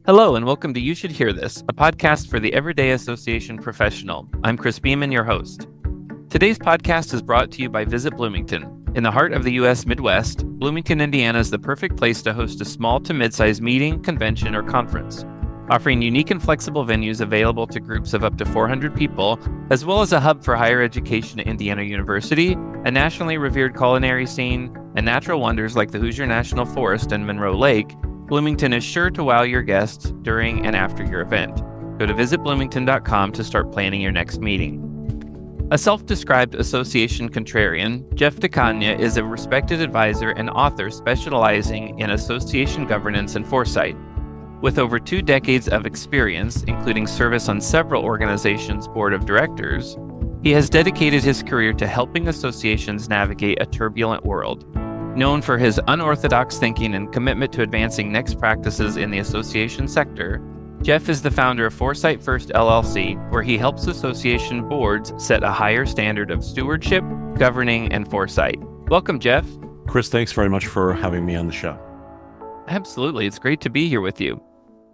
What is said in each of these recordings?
Hello, and welcome to You Should Hear This, a podcast for the Everyday Association professional. I'm Chris Beeman, your host. Today's podcast is brought to you by Visit Bloomington. In the heart of the U.S. Midwest, Bloomington, Indiana is the perfect place to host a small to mid-sized meeting, convention, or conference. Offering unique and flexible venues available to groups of up to 400 people, as well as a hub for higher education at Indiana University, a nationally revered culinary scene, and natural wonders like the Hoosier National Forest and Monroe Lake, Bloomington is sure to wow your guests during and after your event. Go to visitbloomington.com to start planning your next meeting. A self-described association contrarian, Jeff Cagna is a respected advisor and author specializing in association governance and foresight. With over 2 decades of experience, including service on several organizations' board of directors, he has dedicated his career to helping associations navigate a turbulent world. Known for his unorthodox thinking and commitment to advancing next practices in the association sector, Jeff is the founder of Foresight First LLC, where he helps association boards set a higher standard of stewardship, governing, and foresight. Welcome, Jeff. Chris, thanks very much for having me on the show. Absolutely. It's great to be here with you.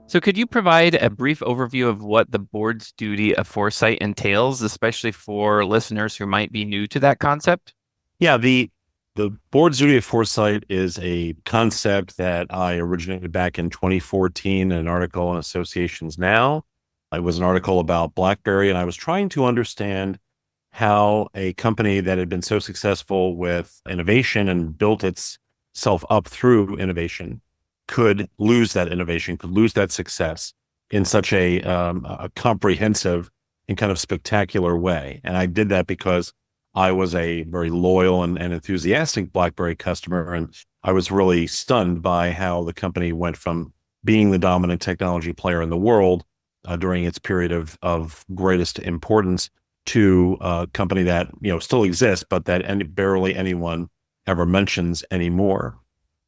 So could you provide a brief overview of what the board's duty of foresight entails, especially for listeners who might be new to that concept? Yeah, the board's duty of foresight is a concept that I originated back in 2014 in an article on Associations Now. It was an article about BlackBerry, and I was trying to understand how a company that had been so successful with innovation and built itself up through innovation could lose that innovation, could lose that success in such a comprehensive and kind of spectacular way. And I did that because I was a very loyal and enthusiastic BlackBerry customer, and I was really stunned by how the company went from being the dominant technology player in the world during its period of greatest importance to a company that still exists, but that barely anyone ever mentions anymore.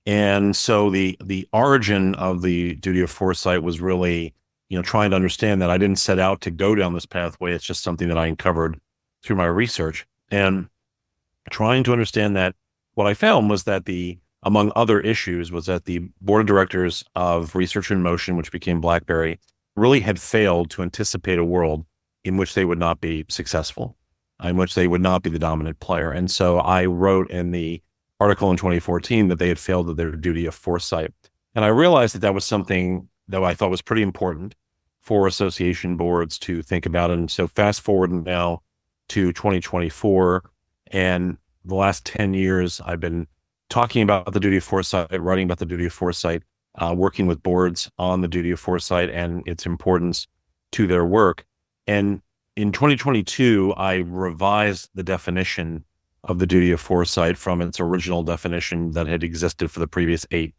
And so the origin of the duty of foresight was really trying to understand that I didn't set out to go down this pathway. It's just something that I uncovered through my research. And trying to understand that what I found was that among other issues, was that the board of directors of Research in Motion, which became BlackBerry, really had failed to anticipate a world in which they would not be successful, in which they would not be the dominant player. And so I wrote in the article in 2014 that they had failed at their duty of foresight. And I realized that was something that I thought was pretty important for association boards to think about. And so fast forward now to 2024, and the last 10 years, I've been talking about the duty of foresight, writing about the duty of foresight, working with boards on the duty of foresight and its importance to their work. And in 2022, I revised the definition of the duty of foresight from its original definition that had existed for the previous 8+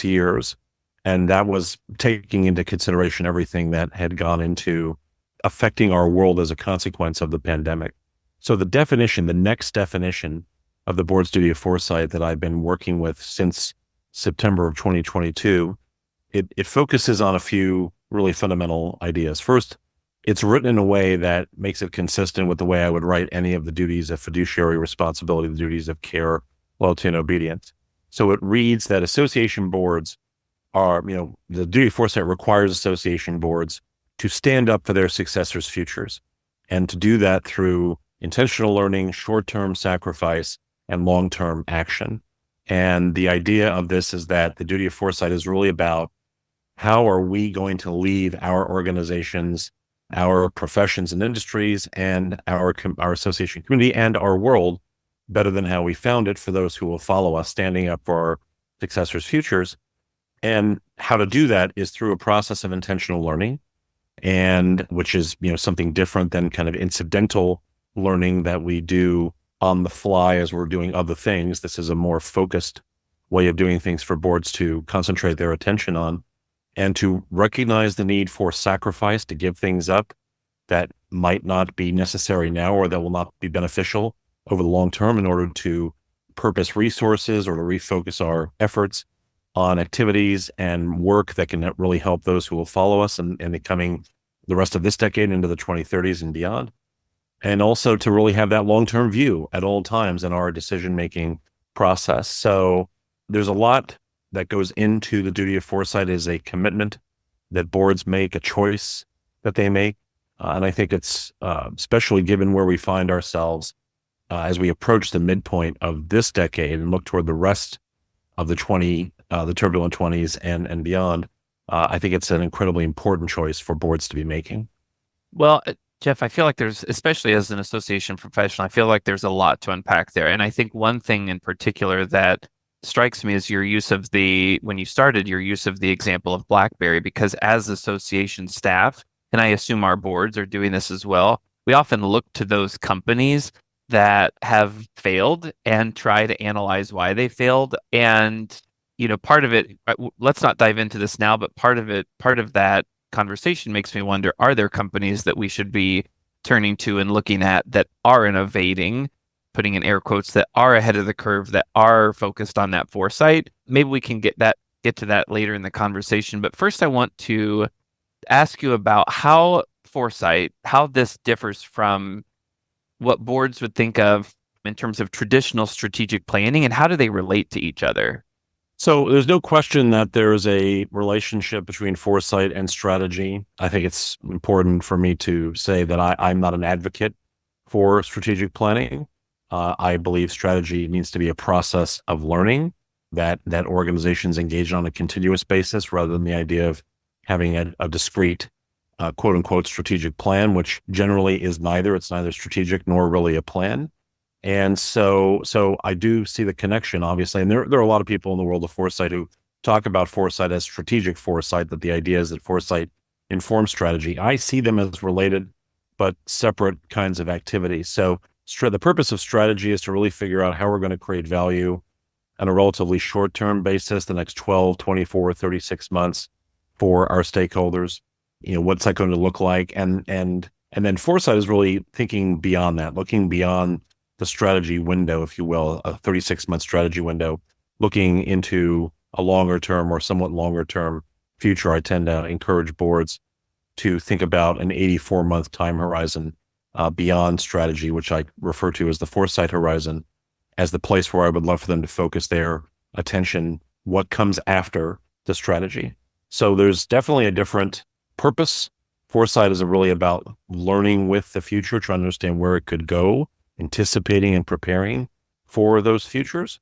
years. And that was taking into consideration everything that had gone into affecting our world as a consequence of the pandemic. So the next definition of the board's duty of foresight that I've been working with since September of 2022, it focuses on a few really fundamental ideas. First, it's written in a way that makes it consistent with the way I would write any of the duties of fiduciary responsibility, the duties of care, loyalty, and obedience. So it reads that association boards the duty of foresight requires association boards to stand up for their successors' futures, and to do that through intentional learning, short-term sacrifice, and long-term action. And the idea of this is that the duty of foresight is really about how are we going to leave our organizations, our professions and industries, and our association community and our world better than how we found it for those who will follow us, standing up for our successors' futures. And how to do that is through a process of intentional learning, and which is something different than kind of incidental learning that we do on the fly as we're doing other things. This is a more focused way of doing things for boards to concentrate their attention on, and to recognize the need for sacrifice, to give things up that might not be necessary now or that will not be beneficial over the long term, in order to purpose resources or to refocus our efforts on activities and work that can really help those who will follow us in the rest of this decade into the 2030s and beyond. And also to really have that long-term view at all times in our decision-making process. So there's a lot that goes into the duty of foresight. Is a commitment that boards make, a choice that they make. And I think it's especially given where we find ourselves as we approach the midpoint of this decade and look toward the rest of the turbulent 20s and beyond. I think it's an incredibly important choice for boards to be making. Well, Jeff, I feel like there's, especially as an association professional, I feel like there's a lot to unpack there. And I think one thing in particular that strikes me is your use of when you started, your use of the example of BlackBerry, because as association staff, and I assume our boards are doing this as well, we often look to those companies that have failed and try to analyze why they failed. And, part of it, let's not dive into this now, but part of that conversation makes me wonder, are there companies that we should be turning to and looking at that are innovating, putting in air quotes, that are ahead of the curve, that are focused on that foresight? Maybe we can get to that later in the conversation. But first I want to ask you about how this differs from what boards would think of in terms of traditional strategic planning, and how do they relate to each other? So there's no question that there is a relationship between foresight and strategy. I think it's important for me to say that I'm not an advocate for strategic planning. I believe strategy needs to be a process of learning that organizations engage on a continuous basis, rather than the idea of having a discrete, quote unquote, strategic plan, which generally is neither. It's neither strategic nor really a plan. And so I do see the connection, obviously. And there are a lot of people in the world of foresight who talk about foresight as strategic foresight, that the idea is that foresight informs strategy. I see them as related, but separate kinds of activities. So the purpose of strategy is to really figure out how we're going to create value on a relatively short-term basis, the next 12, 24, 36 months for our stakeholders. What's that going to look like? And then foresight is really thinking beyond that, looking beyond the strategy window, if you will, a 36-month strategy window, looking into a longer term or somewhat longer term future. I tend to encourage boards to think about an 84-month time horizon beyond strategy, which I refer to as the foresight horizon, as the place where I would love for them to focus their attention, what comes after the strategy. So there's definitely a different purpose. Foresight is really about learning with the future, trying to understand where it could go, anticipating and preparing for those futures.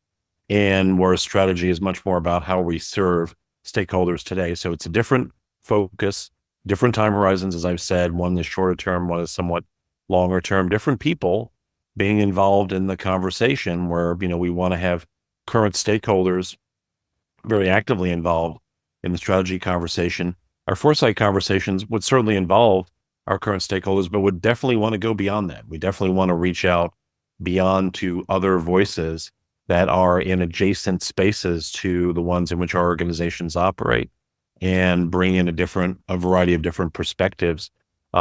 And whereas strategy is much more about how we serve stakeholders today. So it's a different focus, different time horizons, as I've said. One is shorter term, one is somewhat longer term, different people being involved in the conversation, where, we want to have current stakeholders very actively involved in the strategy conversation. Our foresight conversations would certainly involve our current stakeholders, but would definitely want to go beyond that. We definitely want to reach out beyond to other voices that are in adjacent spaces to the ones in which our organizations operate, and bring in a variety of different perspectives,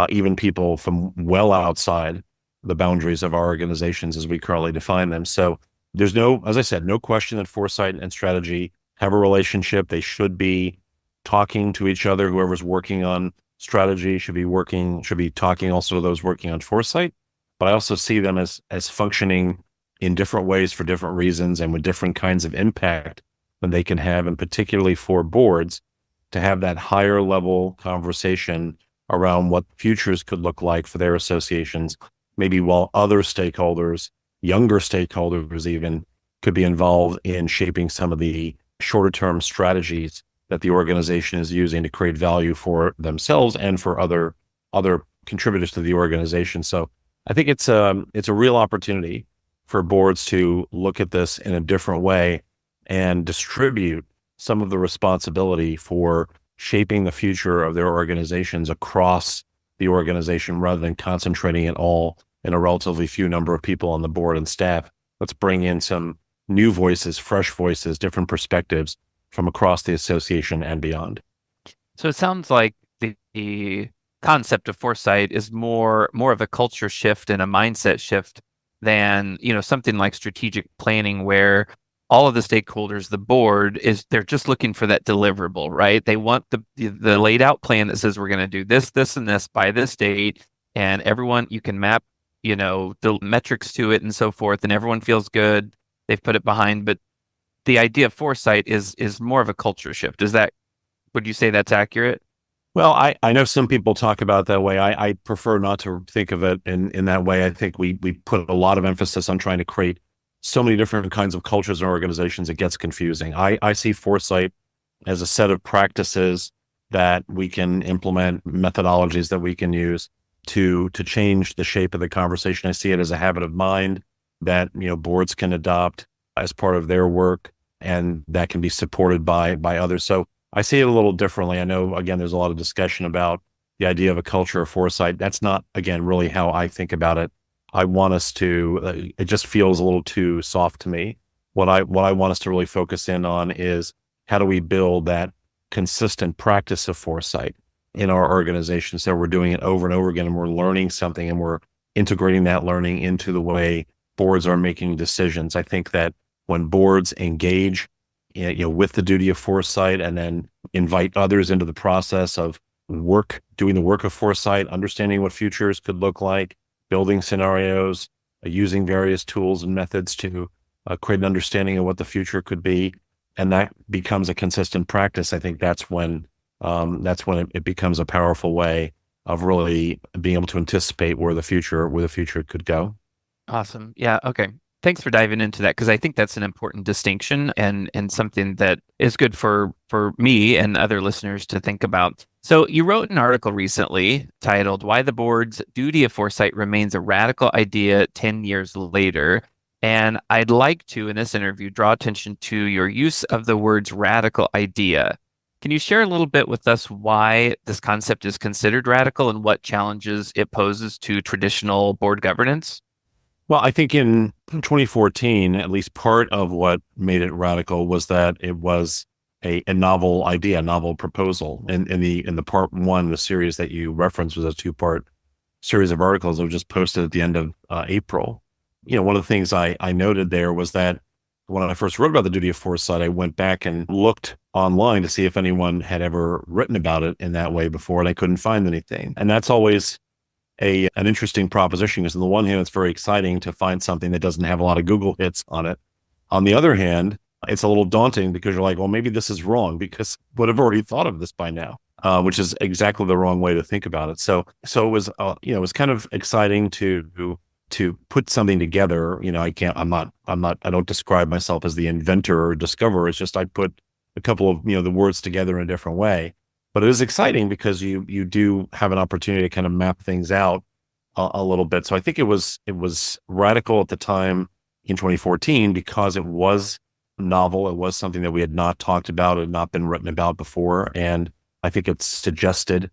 even people from well outside the boundaries of our organizations as we currently define them. So there's as I said, no question that foresight and strategy have a relationship. They should be talking to each other. Whoever's working on strategy should be talking also to those working on foresight. But I also see them as functioning in different ways for different reasons, and with different kinds of impact that they can have, and particularly for boards to have that higher level conversation around what futures could look like for their associations, maybe while other stakeholders, younger stakeholders even, could be involved in shaping some of the shorter term strategies that the organization is using to create value for themselves and for other contributors to the organization. So I think it's a real opportunity for boards to look at this in a different way and distribute some of the responsibility for shaping the future of their organizations across the organization, rather than concentrating it all in a relatively few number of people on the board and staff. Let's bring in some new voices, fresh voices, different perspectives from across the association and beyond. So it sounds like the concept of foresight is more of a culture shift and a mindset shift than, something like strategic planning, where all of the stakeholders, the board, they're just looking for that deliverable, right? They want the laid out plan that says we're going to do this, this, and this by this date, and everyone, you can map, the metrics to it and so forth, and everyone feels good. They've put it behind, but the idea of foresight is more of a culture shift. Would you say that's accurate? Well, I know some people talk about it that way. I prefer not to think of it in that way. I think we put a lot of emphasis on trying to create so many different kinds of cultures and organizations, it gets confusing. I see Foresight as a set of practices that we can implement, methodologies that we can use to change the shape of the conversation. I see it as a habit of mind that boards can adopt as part of their work, and that can be supported by others. So I see it a little differently. I know, again, there's a lot of discussion about the idea of a culture of foresight. That's not, again, really how I think about it. I want us to, it just feels a little too soft to me. What I want us to really focus in on is how do we build that consistent practice of foresight in our organization, so we're doing it over and over again, and we're learning something, and we're integrating that learning into the way boards are making decisions. I think that when boards engage with the duty of foresight and then invite others into the process of doing the work of foresight, understanding what futures could look like, building scenarios, using various tools and methods to create an understanding of what the future could be, and that becomes a consistent practice. I think that's when it becomes a powerful way of really being able to anticipate where the future could go. Awesome. Yeah. Okay. Thanks for diving into that, because I think that's an important distinction and something that is good for me and other listeners to think about. So you wrote an article recently titled "Why the Board's Duty of Foresight Remains a Radical Idea 10 Years Later." And I'd like to, in this interview, draw attention to your use of the words radical idea. Can you share a little bit with us why this concept is considered radical and what challenges it poses to traditional board governance? Well, I think in 2014, at least part of what made it radical was that it was a novel idea, a novel proposal. And in the part one, the series that you referenced was a 2-part series of articles that were just posted at the end of April. One of the things I noted there was that when I first wrote about the duty of foresight, I went back and looked online to see if anyone had ever written about it in that way before, and I couldn't find anything. And that's always an interesting proposition, because on the one hand, it's very exciting to find something that doesn't have a lot of Google hits on it. On the other hand, it's a little daunting because you're like, well, maybe this is wrong because would have already thought of this by now, which is exactly the wrong way to think about it. So it was, it was kind of exciting to put something together. I don't describe myself as the inventor or discoverer. It's just I put a couple of the words together in a different way. But it is exciting because you do have an opportunity to kind of map things out a little bit. So I think it was radical at the time in 2014 because it was novel. It was something that we had not talked about, had not been written about before, and I think it suggested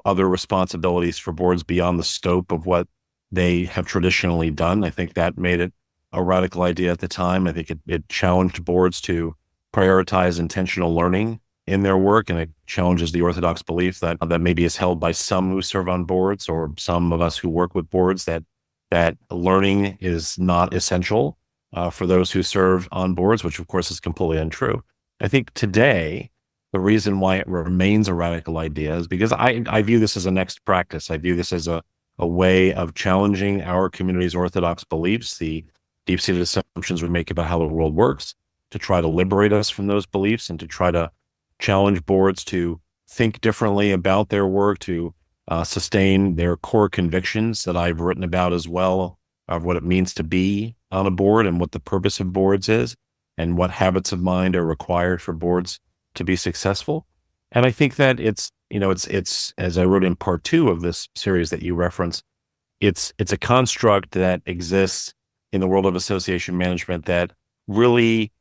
other responsibilities for boards beyond the scope of what they have traditionally done. I think that made it a radical idea at the time. I think it challenged boards to prioritize intentional learning in their work, and it challenges the orthodox belief that maybe is held by some who serve on boards or some of us who work with boards, that learning is not essential for those who serve on boards, which of course is completely untrue. I think today, the reason why it remains a radical idea is because I view this as a next practice. I view this as a way of challenging our community's orthodox beliefs, the deep-seated assumptions we make about how the world works, to try to liberate us from those beliefs and to try to challenge boards to think differently about their work, to sustain their core convictions that I've written about as well, of what it means to be on a board and what the purpose of boards is and what habits of mind are required for boards to be successful. And I think that it's as I wrote in part 2 of this series that you referenced, it's a construct that exists in the world of association management that really,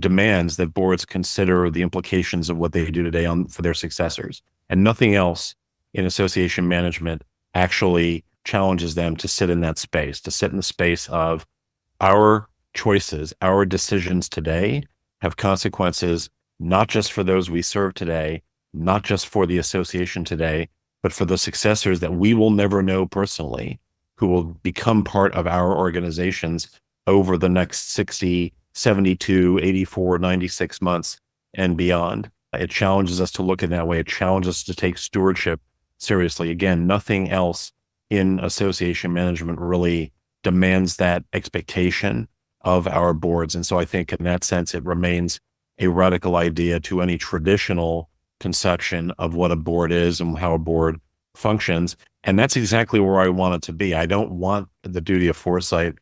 demands that boards consider the implications of what they do today for their successors. And nothing else in association management actually challenges them to sit in that space, to sit in the space of our choices, our decisions today have consequences, not just for those we serve today, not just for the association today, but for the successors that we will never know personally, who will become part of our organizations over the next 60, 72, 84, 96 months and beyond. It challenges us to look in that way. It challenges us to take stewardship seriously. Again, nothing else in association management really demands that expectation of our boards. And so I think in that sense, it remains a radical idea to any traditional conception of what a board is and how a board functions. And that's exactly where I want it to be. I don't want the duty of foresight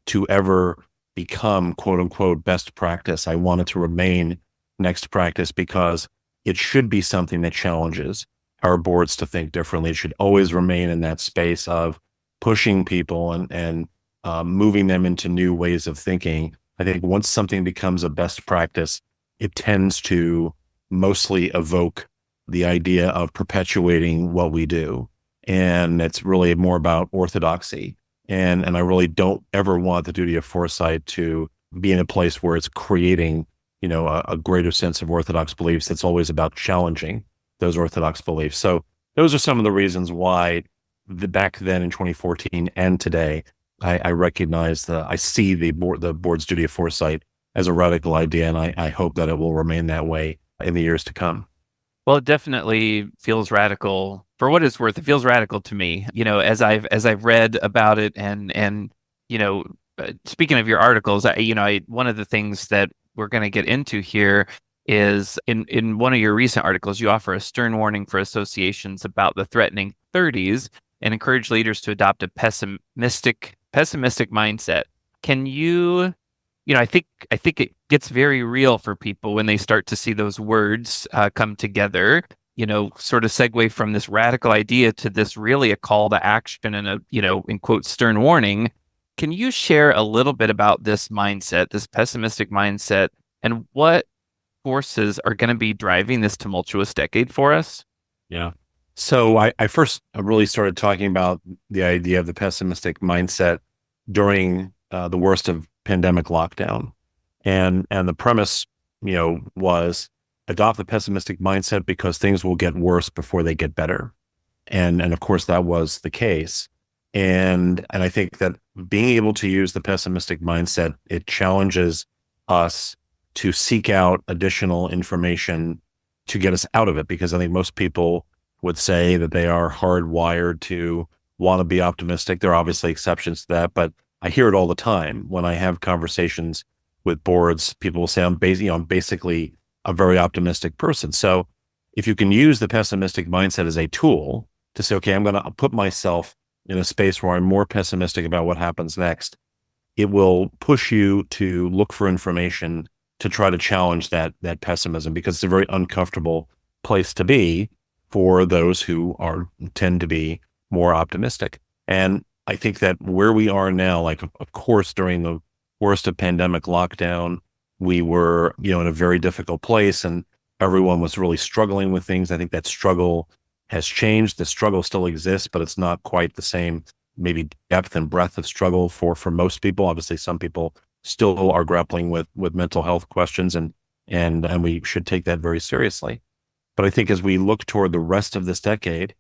to ever become quote unquote best practice. I want it to remain next practice because it should be something that challenges our boards to think differently. It should always remain in that space of pushing people and moving them into new ways of thinking. I think once something becomes a best practice, it tends to mostly evoke the idea of perpetuating what we do. And it's really more about orthodoxy. And I really don't ever want the duty of foresight to be in a place where it's creating, a greater sense of orthodox beliefs. It's always about challenging those orthodox beliefs. So those are some of the reasons why back then in 2014 and today, I recognize I see the board's duty of foresight as a radical idea, and I hope that it will remain that way in the years to come. Well, it definitely feels radical. For what it's worth, it feels radical to me. As I've read about it, and speaking of your articles, one of the things that we're going to get into here is in one of your recent articles, you offer a stern warning for associations about the threatening 30s and encourage leaders to adopt a pessimistic mindset. Can you? I think it gets very real for people when they start to see those words come together, sort of segue from this radical idea to this really a call to action and a, in quote, stern warning. Can you share a little bit about this mindset, this pessimistic mindset, and what forces are going to be driving this tumultuous decade for us? Yeah. So I first really started talking about the idea of the pessimistic mindset during the worst of pandemic lockdown. And the premise, was adopt the pessimistic mindset because things will get worse before they get better. And of course that was the case. And I think that being able to use the pessimistic mindset, it challenges us to seek out additional information to get us out of it, because I think most people would say that they are hardwired to want to be optimistic. There are obviously exceptions to that, but I hear it all the time when I have conversations with boards. People will say, I'm basically a very optimistic person. So if you can use the pessimistic mindset as a tool to say, okay, I'm going to put myself in a space where I'm more pessimistic about what happens next, it will push you to look for information to try to challenge that pessimism, because it's a very uncomfortable place to be for those who tend to be more optimistic. And I think that where we are now, like, of course, during the worst of pandemic lockdown, we were, in a very difficult place and everyone was really struggling with things. I think that struggle has changed. The struggle still exists, but it's not quite the same, maybe depth and breadth of struggle for most people. Obviously, some people still are grappling with mental health questions, and we should take that very seriously. But I think as we look toward the rest of this decade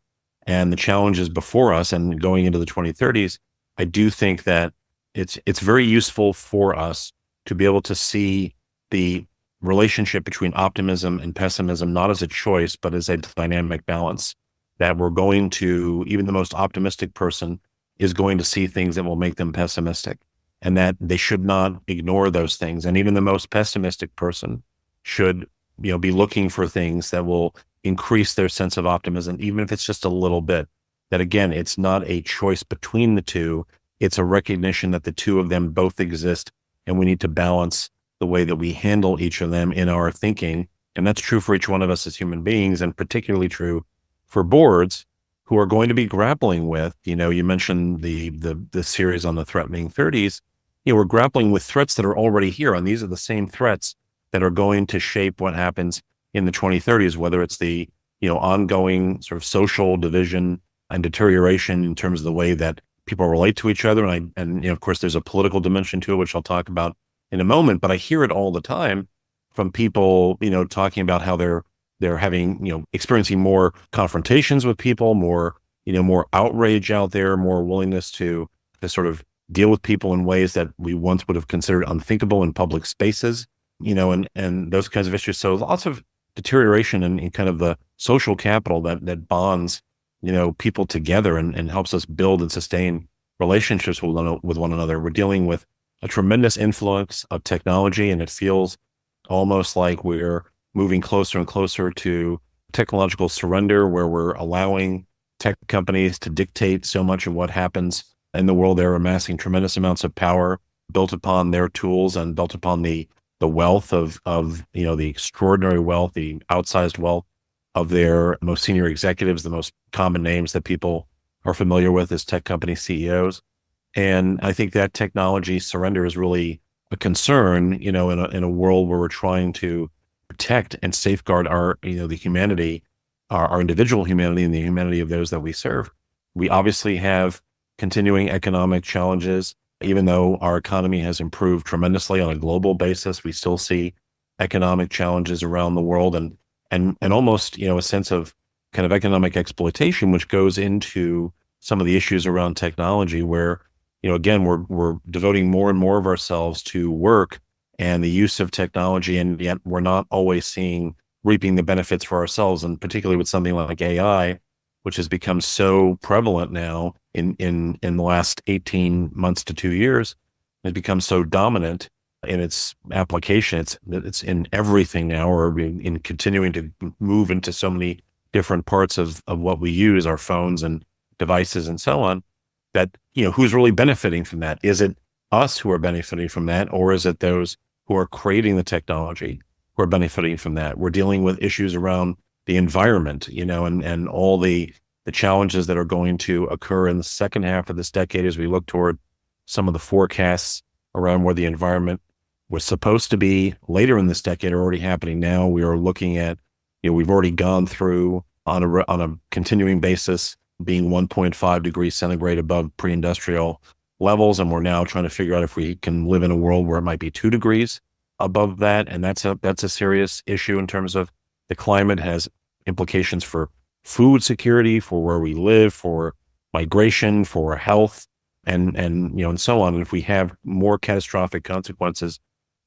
and the challenges before us and going into the 2030s, I do think that it's very useful for us to be able to see the relationship between optimism and pessimism, not as a choice, but as a dynamic balance, that we're going to, even the most optimistic person is going to see things that will make them pessimistic, and that they should not ignore those things. And even the most pessimistic person should, be looking for things that will increase their sense of optimism, even if it's just a little bit. That again, it's not a choice between the two. It's a recognition that the two of them both exist, and we need to balance the way that we handle each of them in our thinking. And that's true for each one of us as human beings, and particularly true for boards who are going to be grappling with, you mentioned the series on the threatening 30s. We're grappling with threats that are already here, and these are the same threats that are going to shape what happens in the 2030s, whether it's the, ongoing sort of social division and deterioration in terms of the way that people relate to each other. And of course, there's a political dimension to it, which I'll talk about in a moment, but I hear it all the time from people, talking about how they're having, experiencing more confrontations with people, more outrage out there, more willingness to sort of deal with people in ways that we once would have considered unthinkable in public spaces, and those kinds of issues. So lots of deterioration in kind of the social capital that bonds, people together and helps us build and sustain relationships with one another. We're dealing with a tremendous influence of technology, and it feels almost like we're moving closer and closer to technological surrender where we're allowing tech companies to dictate so much of what happens in the world. They're amassing tremendous amounts of power built upon their tools and built upon the wealth of the extraordinary wealth, the outsized wealth of their most senior executives, the most common names that people are familiar with as tech company CEOs. And I think that technology surrender is really a concern, in a world where we're trying to protect and safeguard the humanity, our individual humanity and the humanity of those that we serve. We obviously have continuing economic challenges. Even though our economy has improved tremendously on a global basis, we still see economic challenges around the world and almost, a sense of kind of economic exploitation, which goes into some of the issues around technology where, again, we're devoting more and more of ourselves to work and the use of technology, and yet we're not always reaping the benefits for ourselves. And particularly with something like AI, which has become so prevalent now in the last 18 months to 2 years, has become so dominant in its application. It's in everything now, or in continuing to move into so many different parts of what we use, our phones and devices and so on, that, who's really benefiting from that? Is it us who are benefiting from that, or is it those who are creating the technology who are benefiting from that? We're dealing with issues around the environment, and all the challenges that are going to occur in the second half of this decade as we look toward some of the forecasts around where the environment was supposed to be later in this decade are already happening now. We are looking at, we've already gone through on a continuing basis being 1.5 degrees centigrade above pre-industrial levels. And we're now trying to figure out if we can live in a world where it might be 2 degrees above that. And that's a serious issue in terms of the climate has implications for food security, for where we live, for migration, for health, and so on. And if we have more catastrophic consequences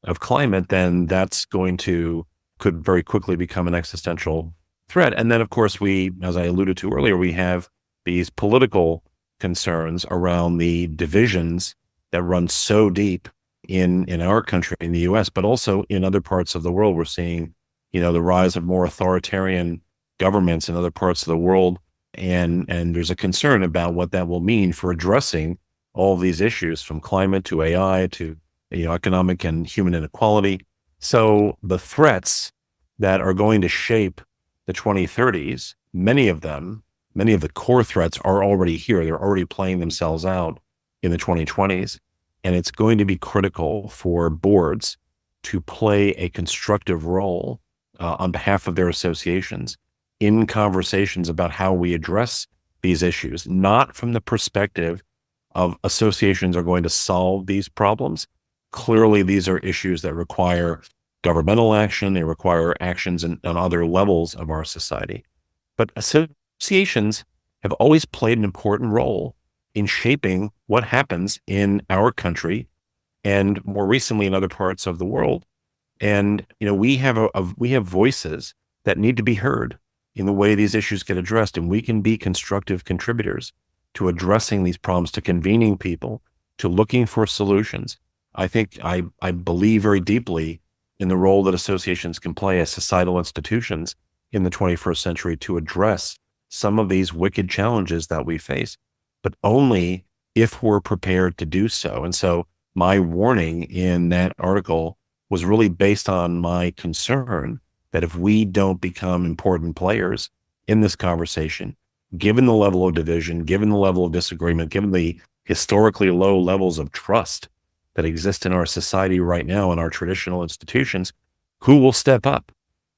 of climate, then that's could very quickly become an existential threat. And then, of course, as I alluded to earlier, we have these political concerns around the divisions that run so deep in our country, in the US, but also in other parts of the world. We're seeing, the rise of more authoritarian governments in other parts of the world. And there's a concern about what that will mean for addressing all of these issues, from climate to AI to, economic and human inequality. So the threats that are going to shape the 2030s, many of the core threats are already here. They're already playing themselves out in the 2020s. And it's going to be critical for boards to play a constructive role on behalf of their associations in conversations about how we address these issues, not from the perspective of associations are going to solve these problems. Clearly, these are issues that require governmental action. They require actions on other levels of our society. But associations have always played an important role in shaping what happens in our country and more recently in other parts of the world. And, we have voices that need to be heard in the way these issues get addressed. And we can be constructive contributors to addressing these problems, to convening people, to looking for solutions. I think I believe very deeply in the role that associations can play as societal institutions in the 21st century to address some of these wicked challenges that we face, but only if we're prepared to do so. And so my warning in that article was really based on my concern that if we don't become important players in this conversation, given the level of division, given the level of disagreement, given the historically low levels of trust that exist in our society right now in our traditional institutions, who will step up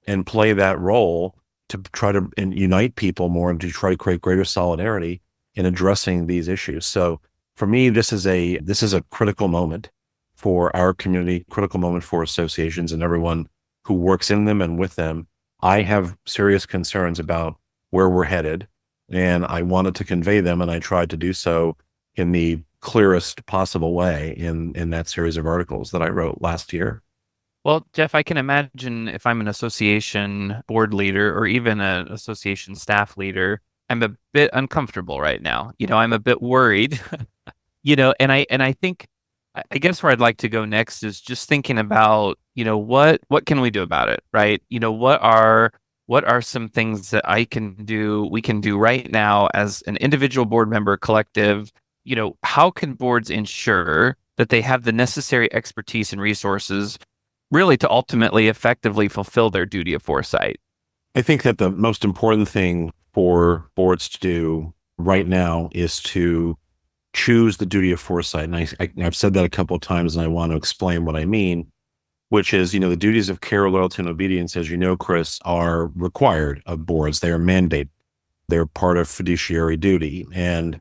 and play that role to try to unite people more and to try to create greater solidarity in addressing these issues? So for me, this is a critical moment for our community, critical moment for associations and everyone who works in them and with them. I have serious concerns about where we're headed, and I wanted to convey them, and I tried to do so in the clearest possible way in that series of articles that I wrote last year. Well, Jeff, I can imagine if I'm an association board leader or even an association staff leader, I'm a bit uncomfortable right now. I'm a bit worried, and I think, I guess where I'd like to go next is just thinking about, what can we do about it, right? What are what are some things that we can do right now as an individual board member collective? How can boards ensure that they have the necessary expertise and resources really to ultimately effectively fulfill their duty of foresight? I think that the most important thing for boards to do right now is to choose the duty of foresight. And I've said that a couple of times, and I want to explain what I mean, which is, the duties of care, loyalty, and obedience, as you know, Chris, are required of boards. They are mandated. They're part of fiduciary duty, and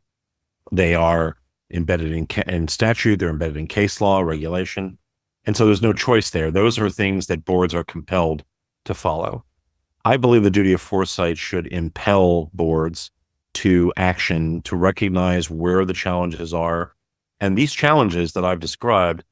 they are embedded in statute. They're embedded in case law, regulation. And so there's no choice there. Those are things that boards are compelled to follow. I believe the duty of foresight should impel boards to action, to recognize where the challenges are. And these challenges that I've described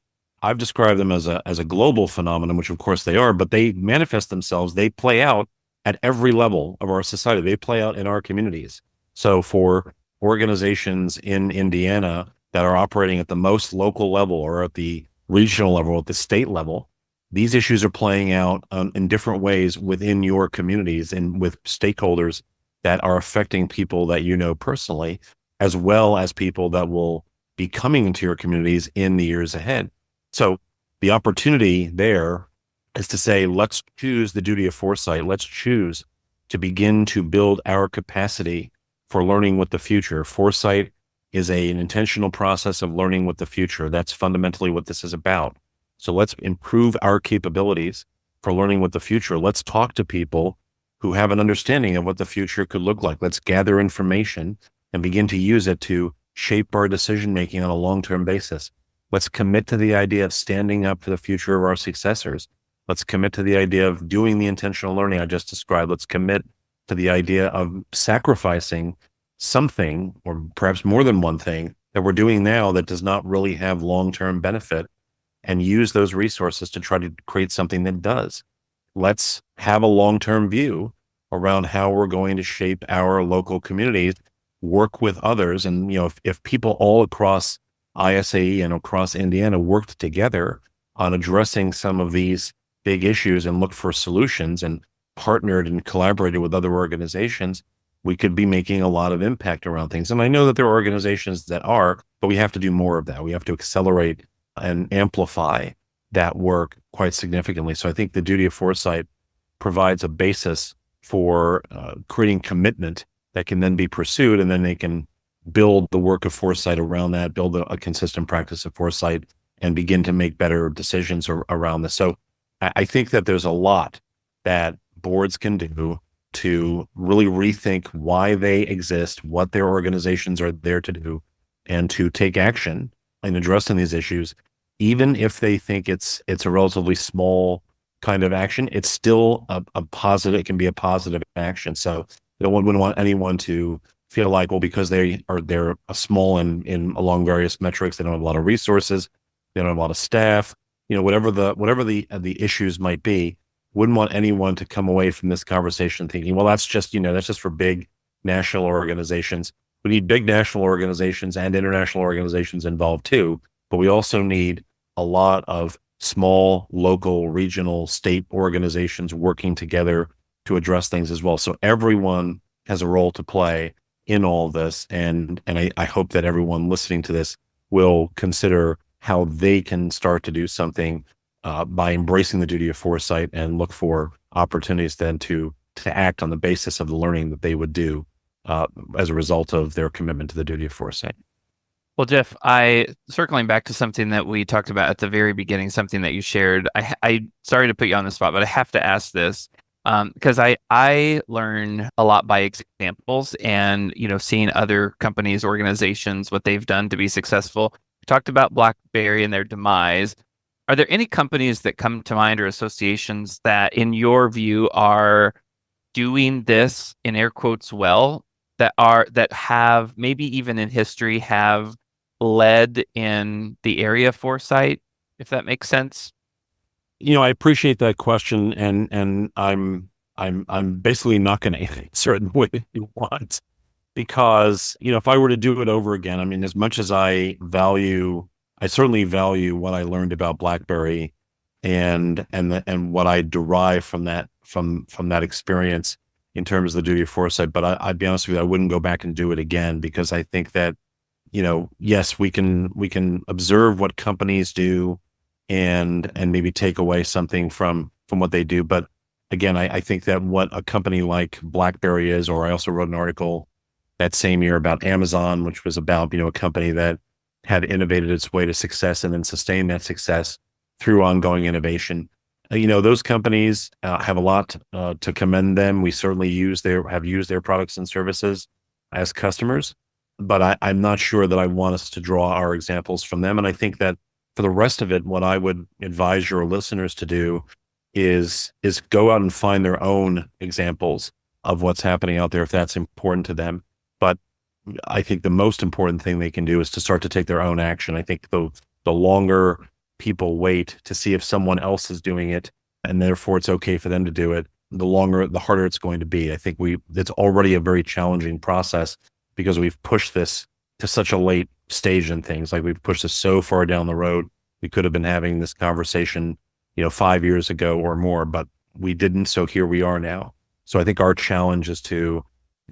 them as a global phenomenon, which of course they are, but they manifest themselves. They play out at every level of our society. They play out in our communities. So for organizations in Indiana that are operating at the most local level or at the regional level, at the state level, these issues are playing out in different ways within your communities and with stakeholders that are affecting people that you know personally, as well as people that will be coming into your communities in the years ahead. So the opportunity there is to say, let's choose the duty of foresight. Let's choose to begin to build our capacity for learning with the future. Foresight is an intentional process of learning with the future. That's fundamentally what this is about. So let's improve our capabilities for learning with the future. Let's talk to people who have an understanding of what the future could look like. Let's gather information and begin to use it to shape our decision-making on a long-term basis. Let's commit to the idea of standing up for the future of our successors. Let's commit to the idea of doing the intentional learning I just described. Let's commit to the idea of sacrificing something, or perhaps more than one thing, that we're doing now that does not really have long-term benefit, and use those resources to try to create something that does. Let's have a long-term view around how we're going to shape our local communities, work with others. And, if people all across ISAE and across Indiana worked together on addressing some of these big issues and looked for solutions and partnered and collaborated with other organizations, we could be making a lot of impact around things. And I know that there are organizations that are, but we have to do more of that. We have to accelerate and amplify that work quite significantly. So I think the duty of foresight provides a basis for creating commitment that can then be pursued, and then they can build the work of foresight around that, build a consistent practice of foresight, and begin to make better decisions around this. So I think that there's a lot that boards can do to really rethink why they exist, what their organizations are there to do, and to take action in addressing these issues. Even if they think it's a relatively small kind of action, it's still a positive. It can be a positive action. So wouldn't want anyone to feel like, well, because they're a small and along various metrics, they don't have a lot of resources, they don't have a lot of staff, whatever the issues might be. Wouldn't want anyone to come away from this conversation thinking, well, that's just for big national organizations. We need big national organizations and international organizations involved too, but we also need a lot of small, local, regional, state organizations working together to address things as well. So everyone has a role to play in all of this. And I hope that everyone listening to this will consider how they can start to do something by embracing the duty of foresight and look for opportunities then to act on the basis of the learning that they would do as a result of their commitment to the duty of foresight. Well, Jeff, circling back to something that we talked about at the very beginning, something that you shared, I sorry to put you on the spot, but I have to ask this because I learn a lot by examples and, seeing other companies, organizations, what they've done to be successful. We talked about BlackBerry and their demise. Are there any companies that come to mind or associations that, in your view, are doing this in air quotes well, that have maybe even in history have led in the area of foresight, if that makes sense? I appreciate that question, and I'm basically not going to answer it the way that you want, because if I were to do it over again, I mean, as much as I certainly value what I learned about BlackBerry and what I derive from from that experience in terms of the duty of foresight. But I'd be honest with you, I wouldn't go back and do it again, because I think that, yes, we can observe what companies do and maybe take away something from what they do. But again, I think that what a company like BlackBerry is, or I also wrote an article that same year about Amazon, which was about, a company that had innovated its way to success and then sustained that success through ongoing innovation. Those companies have a lot to commend them. We certainly have used their products and services as customers, but I'm not sure that I want us to draw our examples from them. And I think that for the rest of it, what I would advise your listeners to do is go out and find their own examples of what's happening out there if that's important to them. But I think the most important thing they can do is to start to take their own action. I think the longer people wait to see if someone else is doing it, and therefore it's okay for them to do it, the harder it's going to be. I think it's already a very challenging process because we've pushed this to such a late stage in things. Like, we've pushed this so far down the road. We could have been having this conversation, 5 years ago or more, but we didn't. So here we are now. So I think our challenge is to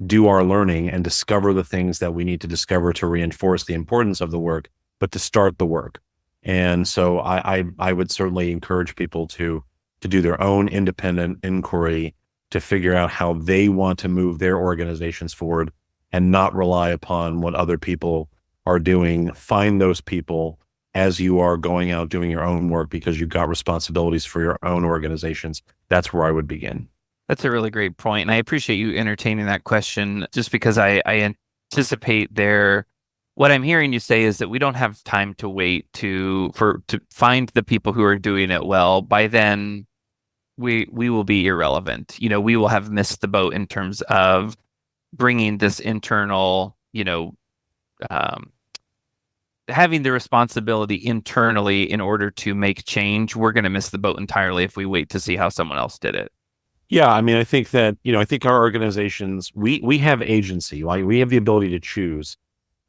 do our learning and discover the things that we need to discover to reinforce the importance of the work, but to start the work. And so I would certainly encourage people to do their own independent inquiry to figure out how they want to move their organizations forward and not rely upon what other people are doing. Find those people as you are going out doing your own work, because you've got responsibilities for your own organizations. That's where I would begin. That's a really great point. And I appreciate you entertaining that question, just because I anticipate what I'm hearing you say is that we don't have time to wait to find the people who are doing it well. By then, we will be irrelevant. We will have missed the boat in terms of bringing this internal, having the responsibility internally in order to make change. We're going to miss the boat entirely if we wait to see how someone else did it. Yeah, I mean, I think that, I think our organizations, we have agency. Like, we have the ability to choose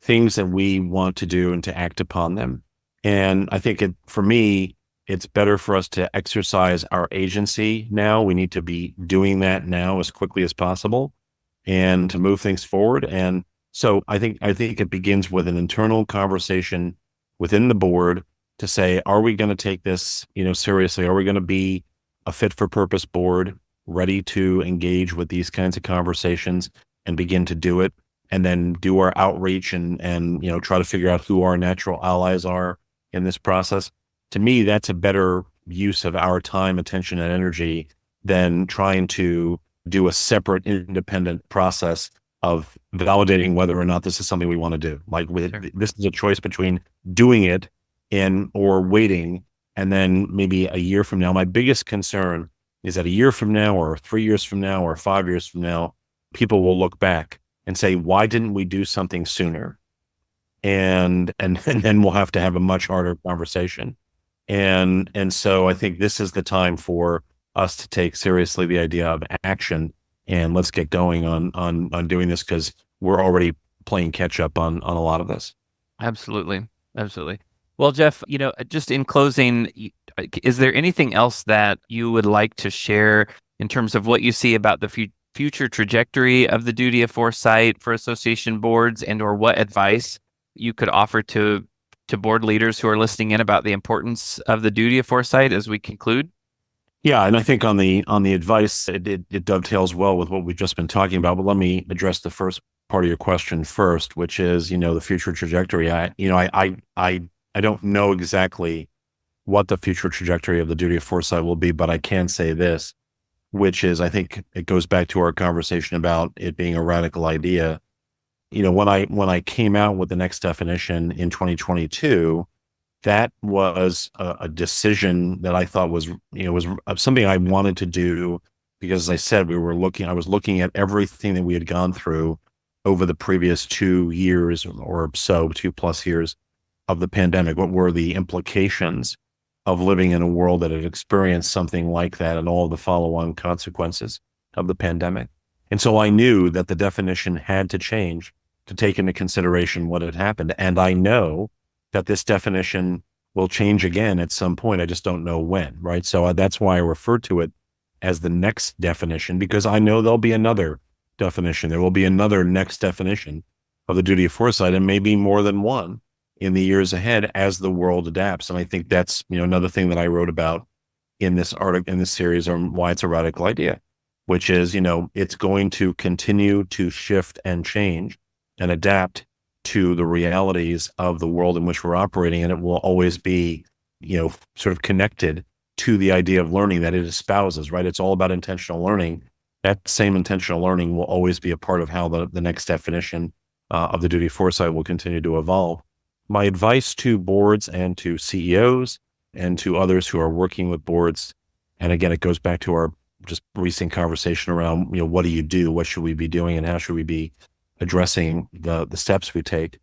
things that we want to do and to act upon them. And I think for me, it's better for us to exercise our agency now. We need to be doing that now as quickly as possible and to move things forward. And so I think it begins with an internal conversation within the board to say, are we going to take this, seriously? Are we going to be a fit for purpose board, ready to engage with these kinds of conversations and begin to do it, and then do our outreach and try to figure out who our natural allies are in this process? To me, that's a better use of our time, attention, and energy than trying to do a separate independent process of validating whether or not this is something we want to do. Like, this is a choice between doing it or waiting. And then maybe a year from now, my biggest concern is that a year from now or 3 years from now or 5 years from now, people will look back and say, why didn't we do something sooner? And then we'll have to have a much harder conversation. And so I think this is the time for us to take seriously the idea of action, and let's get going on doing this, because we're already playing catch up on a lot of this. Absolutely. Well, Jeff, just in closing, is there anything else that you would like to share in terms of what you see about the future trajectory of the duty of foresight for association boards, or what advice you could offer to board leaders who are listening in about the importance of the duty of foresight as we conclude? Yeah, and I think on the advice, it dovetails well with what we've just been talking about. But let me address the first part of your question first, which is, the future trajectory. I don't know exactly what the future trajectory of the duty of foresight will be, but I can say this, which is, I think it goes back to our conversation about it being a radical idea. When I came out with the next definition in 2022, that was a decision that I thought was something I wanted to do, because, as I said, I was looking at everything that we had gone through over the previous 2 years or so, 2+ years of the pandemic. What were the implications of living in a world that had experienced something like that, and all the follow-on consequences of the pandemic? And so I knew that the definition had to change to take into consideration what had happened. And I know that this definition will change again at some point. I just don't know when, right? So that's why I refer to it as the next definition, because I know there'll be another definition. There will be another next definition of the duty of foresight, and maybe more than one in the years ahead as the world adapts. And I think that's, another thing that I wrote about in this article, in this series, on why it's a radical idea, which is, it's going to continue to shift and change and adapt to the realities of the world in which we're operating. And it will always be, sort of connected to the idea of learning that it espouses, right? It's all about intentional learning. That same intentional learning will always be a part of how the next definition of the duty of foresight will continue to evolve. My advice to boards and to CEOs and to others who are working with boards, and again, it goes back to our just recent conversation around, what do you do? What should we be doing? And how should we be addressing the steps we take?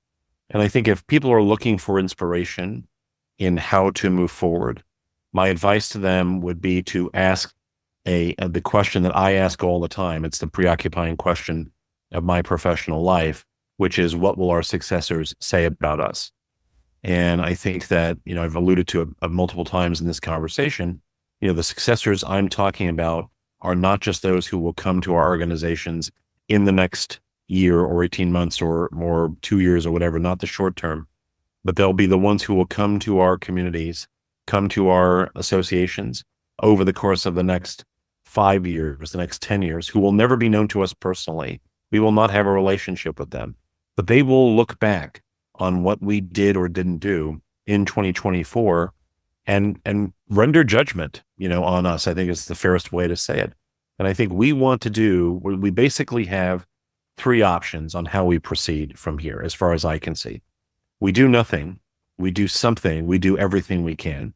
And I think if people are looking for inspiration in how to move forward, my advice to them would be to ask the question that I ask all the time. It's the preoccupying question of my professional life, which is, what will our successors say about us? And I think that, I've alluded to it multiple times in this conversation, the successors I'm talking about are not just those who will come to our organizations in the next year or 18 months or 2 years or whatever, not the short term, but they'll be the ones who will come to our communities, come to our associations over the course of the next 5 years, the next 10 years, who will never be known to us personally. We will not have a relationship with them, but they will look back on what we did or didn't do in 2024 and render judgment, on us. I think is the fairest way to say it. And I think we basically have 3 options on how we proceed from here, as far as I can see. We do nothing, we do something, we do everything we can.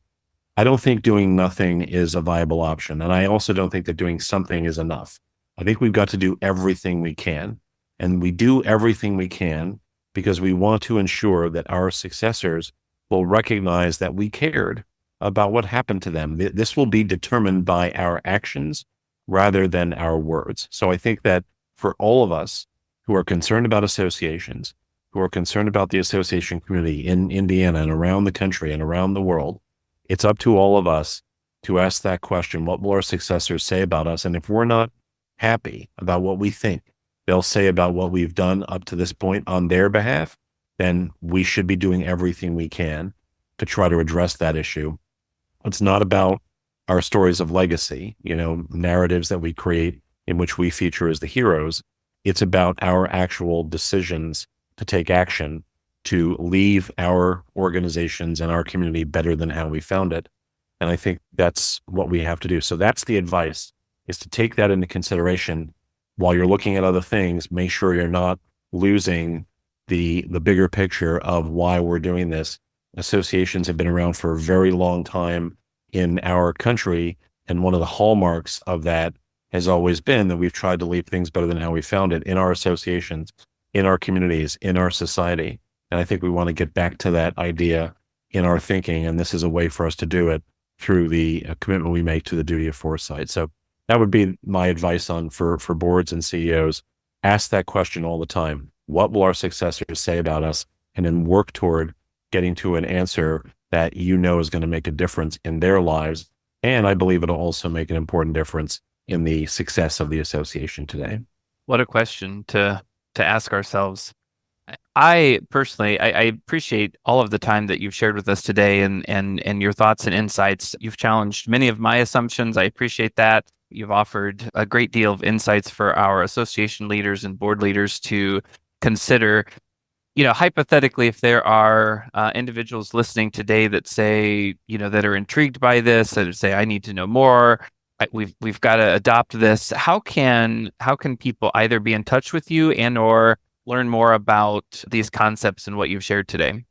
I don't think doing nothing is a viable option. And I also don't think that doing something is enough. I think we've got to do everything we can. And we do everything we can because we want to ensure that our successors will recognize that we cared about what happened to them. This will be determined by our actions rather than our words. So I think that for all of us who are concerned about associations, who are concerned about the association community in Indiana and around the country and around the world, it's up to all of us to ask that question: what will our successors say about us? And if we're not happy about what we think they'll say about what we've done up to this point on their behalf, then we should be doing everything we can to try to address that issue. It's not about our stories of legacy, narratives that we create in which we feature as the heroes. It's about our actual decisions to take action to leave our organizations and our community better than how we found it. And I think that's what we have to do. So that's the advice, is to take that into consideration while you're looking at other things. Make sure you're not losing the bigger picture of why we're doing this. Associations have been around for a very long time in our country. And one of the hallmarks of that has always been that we've tried to leave things better than how we found it in our associations, in our communities, in our society. And I think we want to get back to that idea in our thinking. And this is a way for us to do it through the commitment we make to the duty of foresight. So that would be my advice for boards and CEOs. Ask that question all the time. What will our successors say about us? And then work toward getting to an answer that is going to make a difference in their lives. And I believe it'll also make an important difference in the success of the association today. What a question to ask ourselves. I personally appreciate all of the time that you've shared with us today and your thoughts and insights. You've challenged many of my assumptions. I appreciate that. You've offered a great deal of insights for our association leaders and board leaders to consider. Hypothetically, if there are individuals listening today that say, that are intrigued by this, that say, I need to know more, we've got to adopt this. How can people either be in touch with you and or learn more about these concepts and what you've shared today?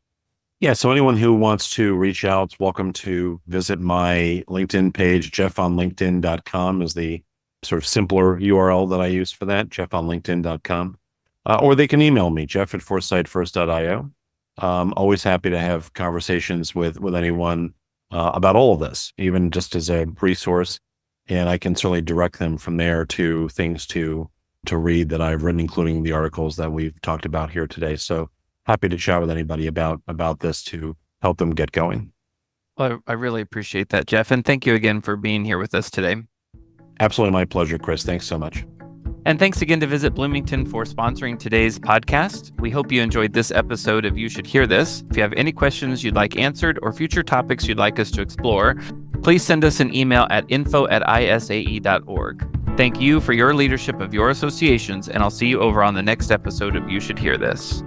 Yeah, so anyone who wants to reach out is welcome to visit my LinkedIn page. jeffonlinkedin.com is the sort of simpler URL that I use for that, jeffonlinkedin.com. Or they can email me, jeff@foresightfirst.io. Always happy to have conversations with anyone about all of this, even just as a resource. And I can certainly direct them from there to things to read that I've written, including the articles that we've talked about here today. So happy to chat with anybody about this to help them get going. Well, I really appreciate that, Jeff. And thank you again for being here with us today. Absolutely my pleasure, Chris. Thanks so much. And thanks again to Visit Bloomington for sponsoring today's podcast. We hope you enjoyed this episode of You Should Hear This. If you have any questions you'd like answered or future topics you'd like us to explore, please send us an email at info@isae.org. Thank you for your leadership of your associations, and I'll see you over on the next episode of You Should Hear This.